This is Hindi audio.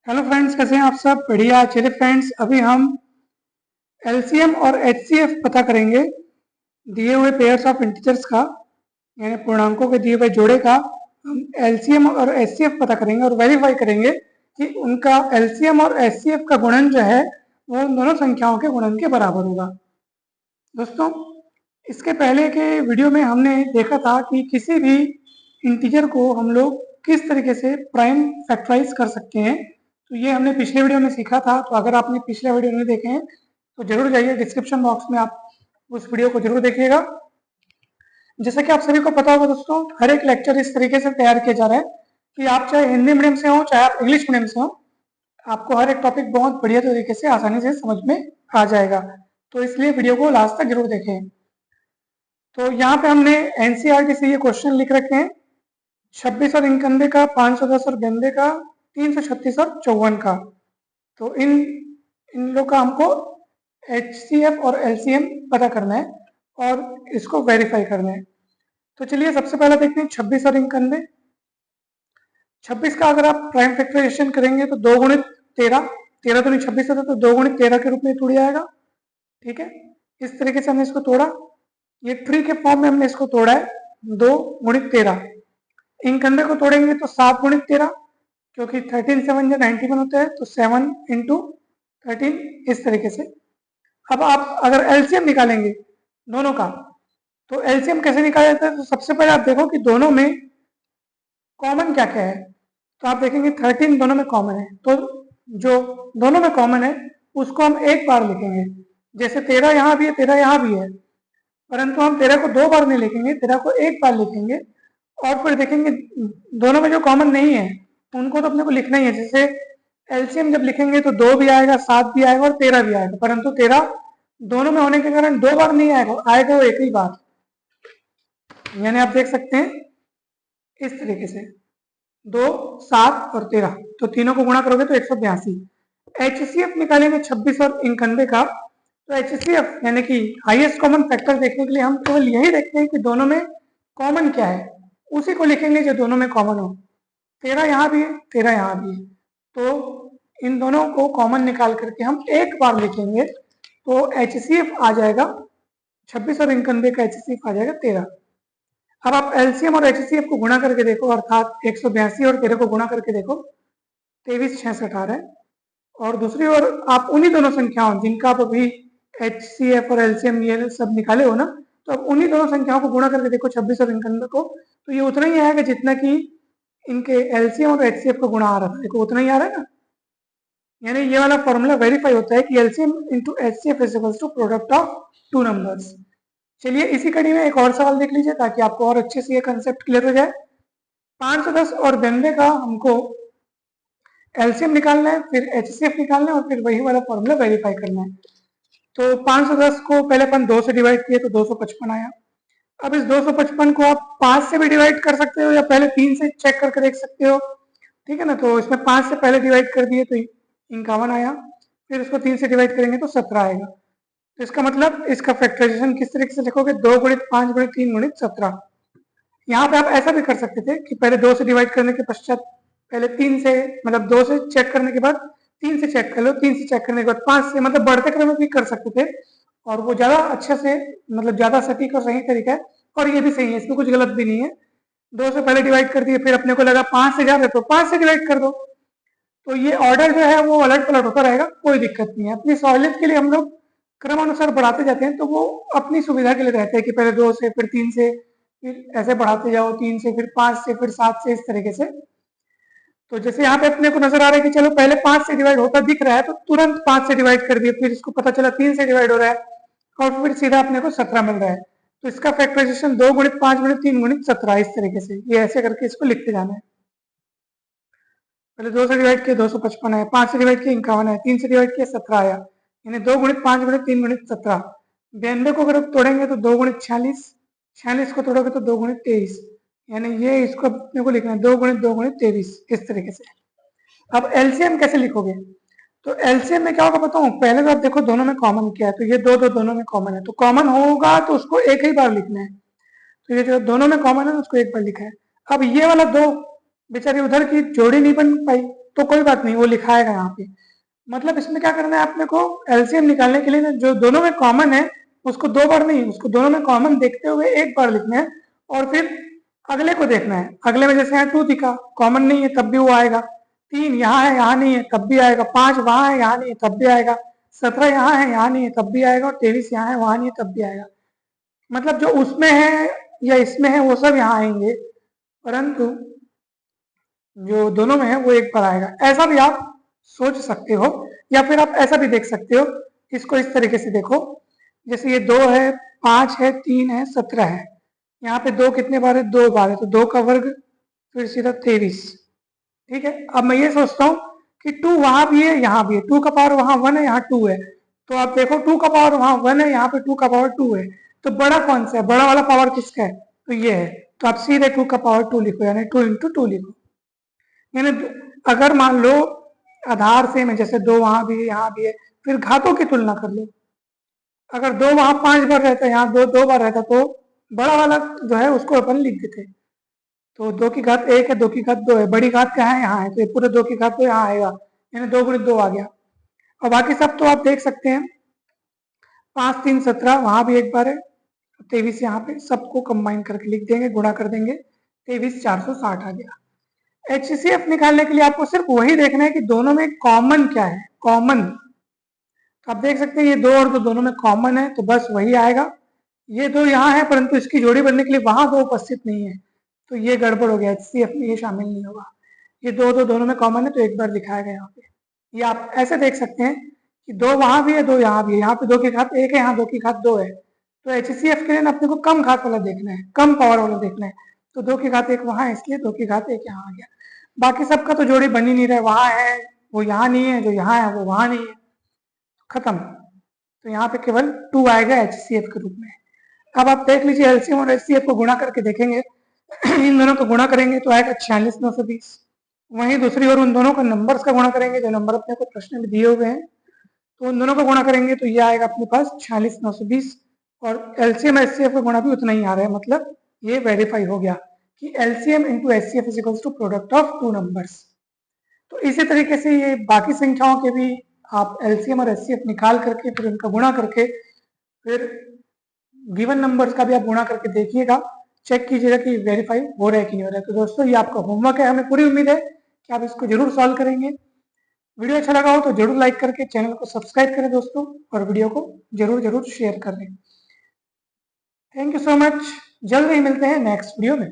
हेलो फ्रेंड्स, कैसे हैं आप सब? बढ़िया। चलिए फ्रेंड्स, अभी हम एलसीएम और एचसीएफ पता करेंगे दिए हुए पेयर्स ऑफ इंटीजर्स का, यानी पूर्णांकों के दिए हुए जोड़े का। हम एलसीएम और एचसीएफ पता करेंगे और वेरीफाई करेंगे कि उनका एलसीएम और एचसीएफ का गुणन जो है वो उन दोनों संख्याओं के गुणन के बराबर होगा। दोस्तों, इसके पहले के वीडियो में हमने देखा था कि किसी भी इंटीजर को हम लोग किस तरीके से प्राइम फैक्टराइज कर सकते हैं। तो ये हमने पिछले वीडियो में सीखा था। तो अगर आपने पिछले वीडियो नहीं देखे हैं तो जरूर जाइए डिस्क्रिप्शन बॉक्स में, आप उस वीडियो को जरूर देखिएगा। जैसा कि आप सभी को पता होगा दोस्तों, हर एक लेक्चर इस तरीके से तैयार किया जा रहा है कि आप चाहे हिंदी मीडियम से हो चाहे आप इंग्लिश मीडियम से हो, आपको हर एक टॉपिक बहुत बढ़िया तरीके से आसानी से समझ में आ जाएगा। तो इसलिए वीडियो को लास्ट तक जरूर देखें। तो यहाँ पे हमने एनसीईआरटी से ये क्वेश्चन लिख रखे हैं, 26 और इक्यानवे का, 510 और 92 का, 336 और 54 का। तो इन लोग का हमको एचसीएफ और एलसीएम पता करना है और इसको वेरीफाई करना है। तो चलिए सबसे पहले देखते हैं 26 और 91। 26 का अगर आप प्राइम फैक्टराइजेशन करेंगे तो 2 गुणित 13, 13 तो नहीं 26 होता, तो 2 गुणित 13 के रूप में टूट जाएगा। ठीक है, इस तरीके से हमने इसको तोड़ा। ये ट्री के फॉर्म में हमने इसको तोड़ा है, 2 गुणित 13। 91 को तोड़ेंगे तो 7 गुणित 13, क्योंकि 13 7 जो 91 होता है, तो 7 इंटू 13, इस तरीके से। अब आप अगर एलसीएम निकालेंगे दोनों का, तो एलसीएम कैसे निकाला जाता है? तो सबसे पहले आप देखो कि दोनों में कॉमन क्या क्या है। तो आप देखेंगे 13 दोनों में कॉमन है, तो जो दोनों में कॉमन है उसको हम एक बार लिखेंगे। जैसे 13 यहाँ भी है, 13 यहाँ भी है, परंतु हम 13 को 2 बार नहीं लिखेंगे, 13 को एक बार लिखेंगे। और फिर देखेंगे दोनों में जो कॉमन नहीं है उनको तो अपने को लिखना ही है। जैसे एलसीएम जब लिखेंगे तो 2 भी आएगा, 7 भी आएगा और 13 भी आएगा, परंतु 13 दोनों में होने के कारण 2 बार नहीं आएगा, आएगा वो एक ही बार। यानी आप देख सकते हैं इस तरीके से 2, 7 और 13, तो तीनों को गुणा करोगे तो 182। एचसीएफ निकालेंगे 26 और 91 का। तो एचसीएफ यानी कि हाईएस्ट कॉमन फैक्टर देखने के लिए हम केवल यही देखते हैं कि दोनों में कॉमन क्या है, उसी को लिखेंगे जो दोनों में कॉमन हो। 13 यहाँ भी है, 13 यहाँ भी है, तो इन दोनों को कॉमन निकाल करके हम एक बार लिखेंगे तो एचसीएफ आ जाएगा 26 और 91 का एचसीएफ आ जाएगा 13। अब आप एलसीएम और एचसीएफ को गुणा करके देखो, अर्थात 182 और 13 को गुणा करके देखो, 23 6 18 है। और दूसरी ओर आप उन्हीं दोनों संख्याओं जिनका आप अभी एचसीएफ और एलसीएम ये सब निकाले हो ना, तो अब उन्हीं दोनों संख्याओं को गुणा करके देखो 26 और 91 को, तो ये उतना ही आएगा जितना कि इनके एलसीएम और एचसीएफ का गुणा आ रहा था। देखो उतना ही आ रहा है ना। यानी ये वाला फॉर्मूला वेरीफाई होता है कि LCM into HCF is equals to product of two numbers. चलिए इसी कड़ी में एक और सवाल देख लीजिए ताकि आपको और अच्छे से ये कंसेप्ट क्लियर हो जाए। 510 और 92 का हमको एलसीएम निकालना है, फिर एचसीएफ निकालना है और फिर वही वाला फॉर्मूला वेरीफाई करना है। तो 510 को पहले अपन 2 से डिवाइड किए तो 255 आया। अब इस 255 को आप 5 से भी डिवाइड कर सकते हो या पहले 3 से चेक करके देख सकते हो। ठीक है ना, तो इसमें 5 से पहले डिवाइड कर दिए तो 51 आया, फिर इसको 3 से डिवाइड करेंगे तो 17 आएगा। तो इसका मतलब इसका फैक्टराइजेशन किस तरीके से लिखोगे? 2 गुणित 5 गुणित 3 गुणित 17। यहाँ पे आप ऐसा भी कर सकते थे कि पहले 2 से डिवाइड करने के पश्चात पहले 3 से, मतलब 2 से चेक करने के बाद 3 से चेक कर लो, 3 से चेक करने के बाद 5 से, मतलब बढ़ते क्रम में भी कर सकते थे। और वो ज्यादा अच्छे से, मतलब ज्यादा सटीक और सही तरीका है, और ये भी सही है, इसमें कुछ गलत भी नहीं है। 2 से पहले डिवाइड कर दिए, फिर अपने को लगा 5 से ज्यादा तो 5 से डिवाइड कर दो। तो ये ऑर्डर जो है वो अलट पलट होता रहेगा, कोई दिक्कत नहीं है। अपनी सहूलियत के लिए हम लोग क्रमानुसार बढ़ाते जाते हैं, तो वो अपनी सुविधा के लिए रहते हैं कि पहले 2 से, फिर 3 से, फिर ऐसे बढ़ाते जाओ, 3 से, फिर 5 से, फिर 7 से, इस तरीके से। तो जैसे यहाँ पे अपने को नजर आ रहा है कि चलो पहले 5 से डिवाइड होता दिख रहा है तो तुरंत 5 से डिवाइड कर दिए, फिर इसको पता चला 3 से डिवाइड हो रहा है और फिर सीधा अपने को 17 मिल रहा है। तो इसका फैक्टराइजेशन 2 गुणित 5 गुणित 3 गुणित 17, इस तरीके से ये ऐसे करके इसको लिखते जाना है। पहले 2 से डिवाइड किया 255 है, 5 से डिवाइड किया 51 है, 3 से डिवाइड किया 17 आया। यानी 2 गुणित 5 गुणित 3 गुणित 17। 92 को अगर तोड़ेंगे तो 2 गुणित 46, 46 को तोड़ोगे तो 2 गुणित 23। यानी ये इसको अपने को लिखना है 2 गुणित 2 गुणित 23, इस तरीके से। अब एलसीएम कैसे लिखोगे? तो एलसीएम में क्या होगा बताऊं? पहले तो आप देखो दोनों में कॉमन क्या है, तो ये दो दोनों में कॉमन है, तो कॉमन होगा तो उसको एक ही बार लिखना है। तो ये जो दोनों में कॉमन है उसको एक बार लिखा है। अब ये वाला 2 बेचारी उधर की जोड़ी नहीं बन पाई, तो कोई बात नहीं, वो लिखाएगा यहाँ पे। मतलब इसमें क्या करना है आपने को, एलसीएम निकालने के लिए ना जो दोनों में कॉमन है उसको 2 बार नहीं, उसको दोनों में कॉमन देखते हुए 1 बार लिखना है और फिर अगले को देखना है। अगले में जैसे यहाँ 2 दिखा, कॉमन नहीं है तब भी वो आएगा। 3 यहाँ है यहाँ नहीं है तब भी आएगा। 5 वहां है यहाँ नहीं है तब भी आएगा। 17 यहाँ है यहाँ नहीं है तब भी आएगा। और 23 यहाँ है वहां नहीं है तब भी आएगा। मतलब जो उसमें है या इसमें है वो सब यहाँ आएंगे, परंतु जो दोनों में है वो 1 बार आएगा। ऐसा भी आप सोच सकते हो, या फिर आप ऐसा भी देख सकते हो, इसको इस तरीके से देखो, जैसे ये 2 है, 5 है, 3 है, 17 है। यहाँ पे 2 कितने बार है, 2 बार है, तो 2 का वर्ग फिर सीधा 23। ठीक है, अब मैं ये सोचता हूँ कि 2 वहां भी है यहाँ भी है, 2 का पावर वहां 1 है यहाँ 2 है, तो आप देखो 2 का पावर वहां 1 है यहाँ पे 2 का पावर 2 है, तो बड़ा कौन सा है, बड़ा वाला पावर किसका है, तो ये है। तो आप सीधे 2 का पावर 2 लिखो, यानी 2 इंटू 2 लिखो। यानी अगर मान लो आधार सेम है, जैसे 2 वहां भी है यहाँ भी है, फिर घातों की तुलना कर लो। अगर 2 वहां 5 बार रहता है, यहाँ 2 बार रहता, तो बड़ा वाला जो है उसको अपन लिख देते। तो 2 की घात 1 है, 2 की घात 2 है, बड़ी घात क्या है यहाँ है, तो ये पूरे 2 की घात तो यहाँ आएगा, यानी 2 गुणित 2 आ गया। और बाकी सब तो आप देख सकते हैं, 5 3 17 वहां भी 1 बार है, 23 यहाँ पे, सबको कंबाइन करके लिख देंगे, गुणा कर देंगे, 23 460 आ गया। HCF निकालने के लिए आपको सिर्फ वही देखना है कि दोनों में कॉमन क्या है, कॉमन। तो आप देख सकते हैं ये 2 और 2 दोनों में कॉमन है, तो बस वही आएगा। ये 2 यहाँ है, परंतु इसकी जोड़ी बनने के लिए वहां 2 उपस्थित नहीं है, तो ये गड़बड़ हो गया, HCF में ये शामिल नहीं होगा। ये 2 दोनों में कॉमन है, तो 1 बार दिखाया गया यहाँ पे। ये आप ऐसे देख सकते हैं कि 2 वहां भी है, 2 यहाँ भी है, यहाँ पे 2 की घात 1 है, यहाँ 2 की घात 2 है। तो HCF के लिए अपने को कम घात वाला देखना है, कम पावर वाला देखना है। तो 2 की घात 1 वहां है, इसलिए 2 की घात 1 यहाँ आ गया। बाकी सबका तो जोड़ी बन ही नहीं रहा है, वहां है वो यहाँ नहीं है, जो यहाँ है वो वहां नहीं है, खत्म। तो यहाँ पे केवल 2 आएगा HCF के रूप में। अब आप देख लीजिए एलसीएम और एचसीएफ को गुणा करके देखेंगे, इन दोनों को गुणा करेंगे तो आएगा 46,920। वहीं दूसरी ओर उन दोनों का नंबर्स का गुणा करेंगे, जो नंबर अपने को प्रश्न में दिए हुए हैं, तो उन दोनों का गुणा करेंगे तो ये आएगा अपने पास 46,920। और एलसीएम एचसीएफ का गुणा भी उतना ही आ रहा है, मतलब ये वेरीफाई हो गया कि LCM into HCF is equals to product of 2 numbers. तो इसी तरीके से ये बाकी संख्याओं के भी आप एलसीएम और एचसीएफ निकाल करके फिर उनका गुणा करके फिर गिवन नंबर्स का भी आप गुणा करके देखिएगा, चेक कीजिएगा कि वेरीफाई हो रहा है कि नहीं हो रहा है। तो दोस्तों ये आपका होमवर्क है, हमें पूरी उम्मीद है कि आप इसको जरूर सॉल्व करेंगे। वीडियो अच्छा लगा हो तो जरूर लाइक करके चैनल को सब्सक्राइब करें दोस्तों, और वीडियो को जरूर जरूर शेयर कर दें। थैंक यू सो मच, जल्द ही मिलते हैं नेक्स्ट वीडियो में।